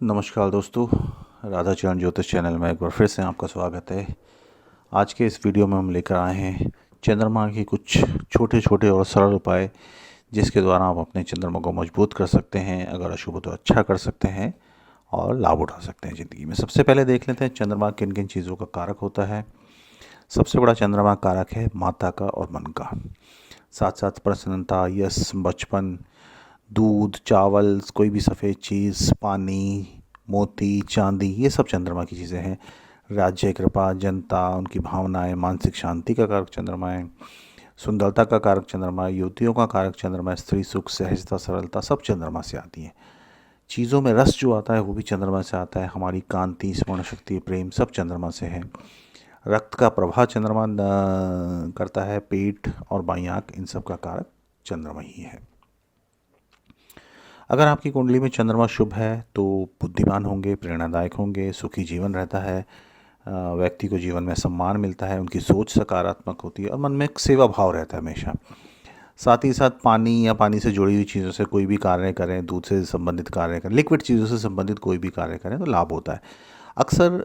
नमस्कार दोस्तों, राधा चरण ज्योतिष चैनल में एक बार फिर से आपका स्वागत है। आज के इस वीडियो में हम लेकर आए हैं चंद्रमा के कुछ छोटे छोटे और सरल उपाय, जिसके द्वारा आप अपने चंद्रमा को मजबूत कर सकते हैं, अगर अशुभ हो तो अच्छा कर सकते हैं और लाभ उठा सकते हैं ज़िंदगी में। सबसे पहले देख लेते हैं चंद्रमा किन किन चीज़ों का कारक होता है। सबसे बड़ा चंद्रमा कारक है माता का और मन का, साथ साथ प्रसन्नता, यश, बचपन, दूध, चावल, कोई भी सफ़ेद चीज़, पानी, मोती, चांदी, ये सब चंद्रमा की चीज़ें हैं। राज्य, कृपा, जनता, उनकी भावनाएं, मानसिक शांति का कारक चंद्रमा है। सुंदरता का कारक चंद्रमा है। युवतियों का कारक चंद्रमा है। स्त्री सुख, सहजता, सरलता सब चंद्रमा से आती है। चीज़ों में रस जो आता है वो भी चंद्रमा से आता है। हमारी कांति, स्मरण शक्ति, प्रेम सब चंद्रमा से है। रक्त का प्रवाह चंद्रमा करता है। पेट और बाईं आँख, इन सब का कारक चंद्रमा ही है। अगर आपकी कुंडली में चंद्रमा शुभ है तो बुद्धिमान होंगे, प्रेरणादायक होंगे, सुखी जीवन रहता है, व्यक्ति को जीवन में सम्मान मिलता है, उनकी सोच सकारात्मक होती है और मन में एक सेवा भाव रहता है हमेशा। साथ ही साथ पानी या पानी से जुड़ी हुई चीज़ों से कोई भी कार्य करें, दूध से संबंधित कार्य करें, लिक्विड चीज़ों से संबंधित कोई भी कार्य करें तो लाभ होता है। अक्सर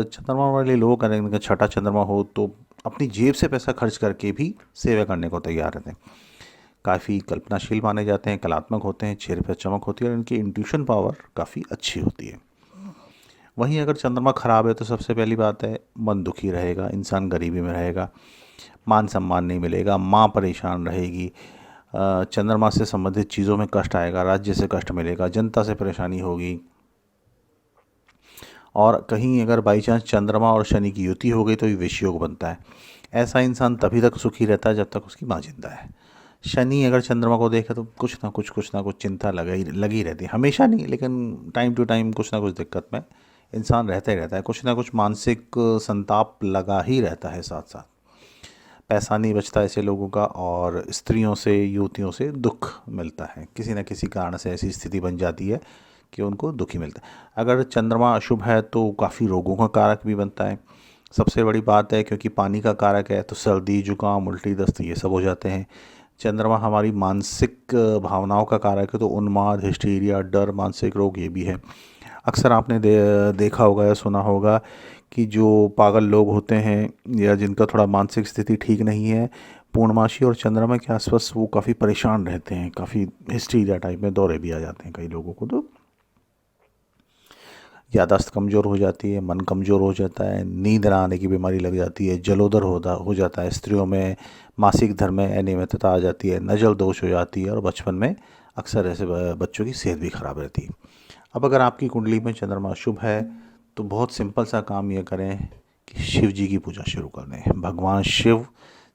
चंद्रमा वाले लोग करेंगे, छठा चंद्रमा हो तो अपनी जेब से पैसा खर्च करके भी सेवा करने को तैयार रहते हैं। काफ़ी कल्पनाशील माने जाते हैं, कलात्मक होते हैं, चेहरे पर चमक होती है और इनकी इंट्यूशन पावर काफ़ी अच्छी होती है। वहीं अगर चंद्रमा खराब है तो सबसे पहली बात है मन दुखी रहेगा, इंसान गरीबी में रहेगा, मान सम्मान नहीं मिलेगा, माँ परेशान रहेगी, चंद्रमा से संबंधित चीज़ों में कष्ट आएगा, राज्य से कष्ट मिलेगा, जनता से परेशानी होगी। और कहीं अगर बाई चांस चंद्रमा और शनि की युति हो गई तो ये विष योग बनता है। ऐसा इंसान तभी तक सुखी रहता है जब तक उसकी माँ जिंदा है। शनि अगर चंद्रमा को देखे तो कुछ ना कुछ चिंता लगी रहती है, हमेशा नहीं लेकिन टाइम टू टाइम कुछ ना कुछ दिक्कत में इंसान रहता ही रहता है। कुछ ना कुछ मानसिक संताप लगा ही रहता है। साथ साथ पैसा नहीं बचता ऐसे लोगों का और स्त्रियों से, युवतियों से दुख मिलता है। किसी न किसी कारण से ऐसी स्थिति बन जाती है कि उनको दुखी मिलता है। अगर चंद्रमा अशुभ है तो काफ़ी रोगों का कारक भी बनता है। सबसे बड़ी बात है क्योंकि पानी का कारक है तो सर्दी, जुकाम, उल्टी, दस्त ये सब हो जाते हैं। चंद्रमा हमारी मानसिक भावनाओं का कारक है तो उन्माद, हिस्टीरिया, डर, मानसिक रोग ये भी है। अक्सर आपने देखा होगा या सुना होगा कि जो पागल लोग होते हैं या जिनका थोड़ा मानसिक स्थिति ठीक नहीं है, पूर्णमासी और चंद्रमा के आसपास वो काफ़ी परेशान रहते हैं, काफ़ी हिस्टीरिया टाइप में दौरे भी आ जाते हैं कई लोगों को। तो याददाश्त कमज़ोर हो जाती है, मन कमज़ोर हो जाता है, नींद ना आने की बीमारी लग जाती है, जलोदर हो जाता है, स्त्रियों में मासिक धर्म में अनियमितता आ जाती है, नजल दोष हो जाती है और बचपन में अक्सर ऐसे बच्चों की सेहत भी ख़राब रहती है। अब अगर आपकी कुंडली में चंद्रमा शुभ है तो बहुत सिंपल सा काम ये करें कि शिव जी की पूजा शुरू कर दें। भगवान शिव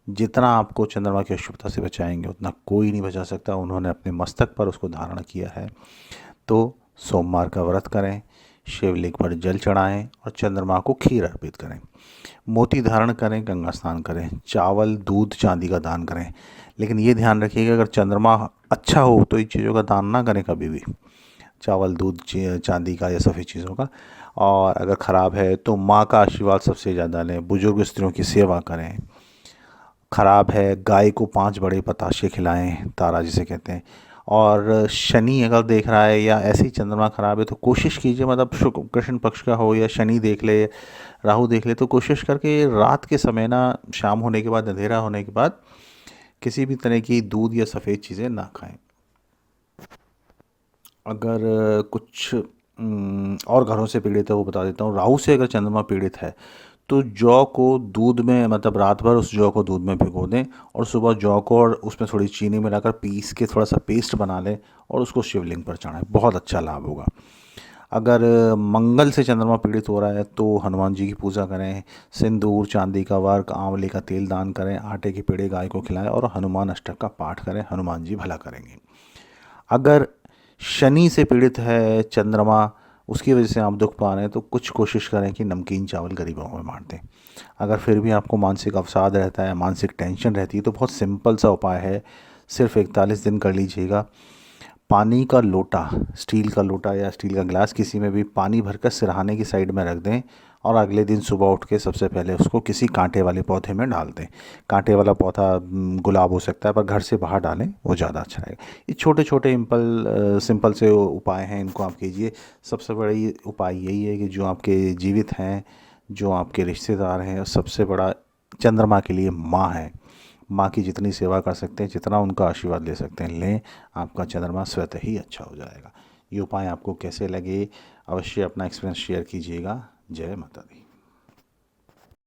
जितना आपको चंद्रमा की अशुभता से बचाएंगे उतना कोई नहीं बचा सकता। उन्होंने अपने मस्तक पर उसको धारण किया है। तो सोमवार का व्रत करें, शिवलिंग पर जल चढ़ाएं और चंद्रमा को खीर अर्पित करें। मोती धारण करें, गंगा स्नान करें, चावल, दूध, चांदी का दान करें। लेकिन ये ध्यान रखिएगा अगर चंद्रमा अच्छा हो तो इन चीज़ों का दान ना करें कभी भी, चावल, दूध, चांदी का या सफ़ेद चीज़ों का। और अगर ख़राब है तो माँ का आशीर्वाद सबसे ज़्यादा लें, बुजुर्ग स्त्रियों की सेवा करें। ख़राब है गाय को 5 बड़े पताशे खिलाएं, तारा जिसे कहते हैं। और शनि अगर देख रहा है या ऐसी चंद्रमा ख़राब है तो कोशिश कीजिए, मतलब शुक्र कृष्ण पक्ष का हो या शनि देख ले, राहु देख ले, तो कोशिश करके रात के समय ना, शाम होने के बाद, अंधेरा होने के बाद किसी भी तरह की दूध या सफ़ेद चीज़ें ना खाएं। अगर कुछ और घरों से पीड़ित है वो बता देता हूँ। राहु से अगर चंद्रमा पीड़ित है तो जौ को दूध में, मतलब रात भर उस जौ को दूध में भिगो दें और सुबह जौ को और उसमें थोड़ी चीनी मिलाकर पीस के थोड़ा सा पेस्ट बना लें और उसको शिवलिंग पर चढ़ाएं, बहुत अच्छा लाभ होगा। अगर मंगल से चंद्रमा पीड़ित हो रहा है तो हनुमान जी की पूजा करें, सिंदूर, चांदी का वर्क, आंवले का तेल दान करें, आटे के पेड़े गाय को खिलाएं और हनुमान अष्टक का पाठ करें, हनुमान जी भला करेंगे। अगर शनि से पीड़ित है चंद्रमा, उसकी वजह से आप दुख पा रहे हैं तो कुछ कोशिश करें कि नमकीन चावल गरीबों में बांट दें। अगर फिर भी आपको मानसिक अवसाद रहता है, मानसिक टेंशन रहती है तो बहुत सिंपल सा उपाय है, सिर्फ 41 दिन कर लीजिएगा। पानी का लोटा, स्टील का लोटा या स्टील का गिलास, किसी में भी पानी भरकर सिरहाने की साइड में रख दें और अगले दिन सुबह उठ के सबसे पहले उसको किसी कांटे वाले पौधे में डाल दें। कांटे वाला पौधा गुलाब हो सकता है, पर घर से बाहर डालें, वो ज़्यादा अच्छा रहेगा। ये छोटे छोटे सिंपल से उपाय हैं, इनको आप कीजिए। सबसे बड़ी उपाय यही है कि जो आपके जीवित हैं, जो आपके रिश्तेदार हैं, सबसे बड़ा चंद्रमा के लिए माँ है। माँ की जितनी सेवा कर सकते हैं, जितना उनका आशीर्वाद ले सकते हैं लें, आपका चंद्रमा स्वतः ही अच्छा हो जाएगा। ये उपाय आपको कैसे लगे, अवश्य अपना एक्सपीरियंस शेयर कीजिएगा। जय माता दी।